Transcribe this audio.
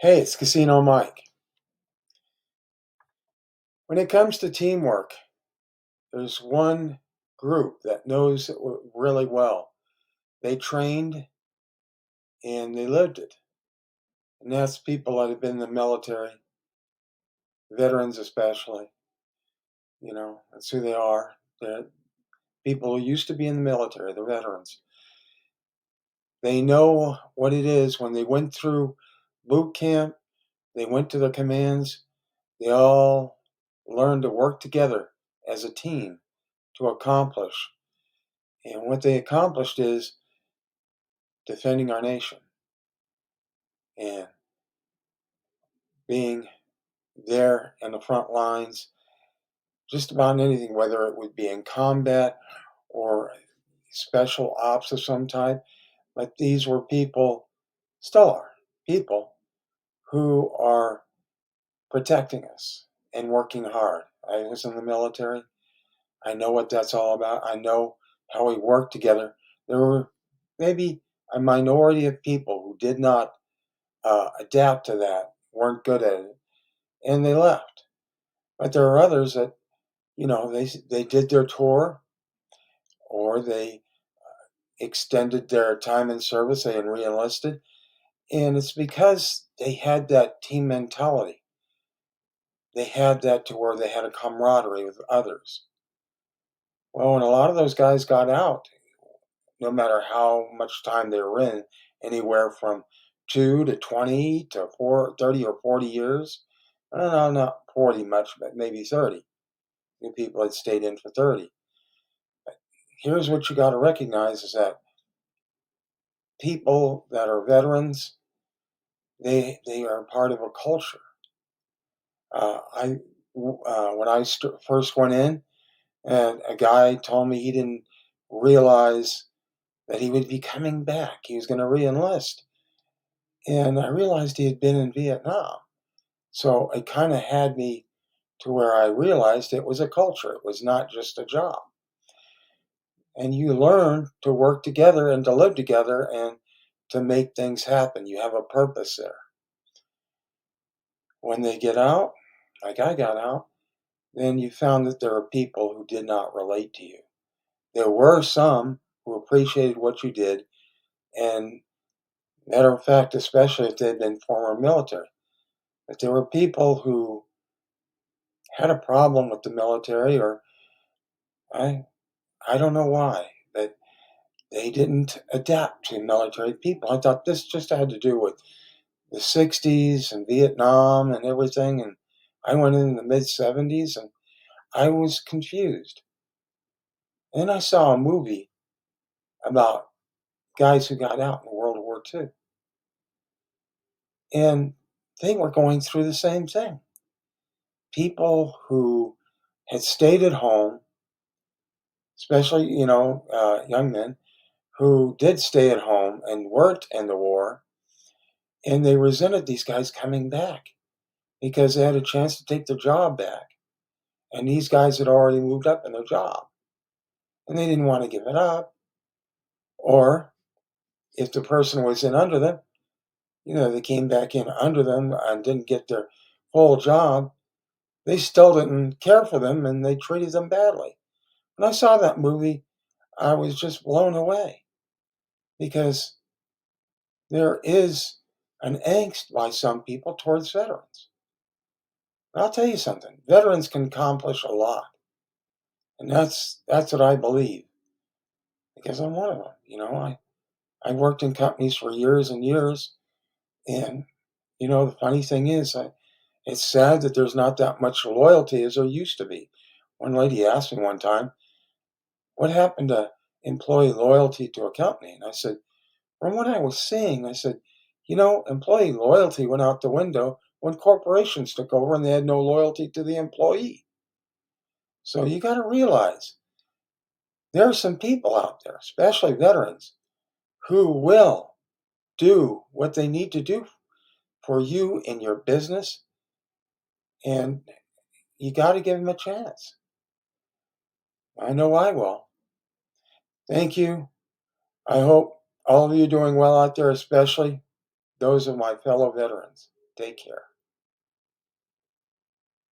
Hey, it's Casino Mike. When it comes to teamwork, there's one group that knows it really well. They trained and they lived it. And that's people that have been in the military, veterans especially. That's who they are. They're people who used to be in the military, the veterans. They know what it is when they went through boot camp, they went to the commands, they all learned to work together as a team to accomplish. And what they accomplished is defending our nation and being there in the front lines, just about anything, whether it would be in combat or special ops of some type. But these were people, still are people, who are protecting us and working hard. I was in the military. I know what that's all about. I know how we work together. There were maybe a minority of people who did not adapt to that, weren't good at it, and they left. But there are others that, they did their tour or they extended their time in service, they re-enlisted, and it's because they had that team mentality. They had that to where they had a camaraderie with others. Well, when a lot of those guys got out, no matter how much time they were in, anywhere from 2 to 20 to 30 or 40 years. I don't know, not 40 much, but maybe 30. The people had stayed in for 30. But here's what you got to recognize is that people that are veterans, they are part of a culture. I when I first went in, and a guy told me he didn't realize that he would be coming back. He was going to re-enlist, and I realized he had been in Vietnam. So it kind of had me to where I realized it was a culture. It was not just a job. And you learn to work together and to live together and to make things happen. You have a purpose there. When they get out, like I got out, then you found that there are people who did not relate to you. There were some who appreciated what you did, and matter of fact, especially if they'd been former military. But there were people who had a problem with the military, or I I don't know why, but they didn't adapt to military people. I thought this just had to do with the 60s and Vietnam and everything. And I went in the mid 70s and I was confused. Then I saw a movie about guys who got out in World War II. And they were going through the same thing. People who had stayed at home, especially, young men who did stay at home and weren't in the war, and they resented these guys coming back because they had a chance to take their job back. And these guys had already moved up in their job and they didn't want to give it up. Or if the person was in under them, they came back in under them and didn't get their full job, they still didn't care for them and they treated them badly. When I saw that movie, I was just blown away because there is an angst by some people towards veterans. But I'll tell you something, veterans can accomplish a lot. And that's what I believe because I'm one of them. I worked in companies for years and years. And, the funny thing is, it's sad that there's not that much loyalty as there used to be. One lady asked me one time, what happened to employee loyalty to a company? And I said, from what I was seeing, I said, employee loyalty went out the window when corporations took over and they had no loyalty to the employee. So you got to realize there are some people out there, especially veterans, who will do what they need to do for you in your business, and you got to give them a chance. I know I will. Thank you. I hope all of you are doing well out there, especially those of my fellow veterans. daycare.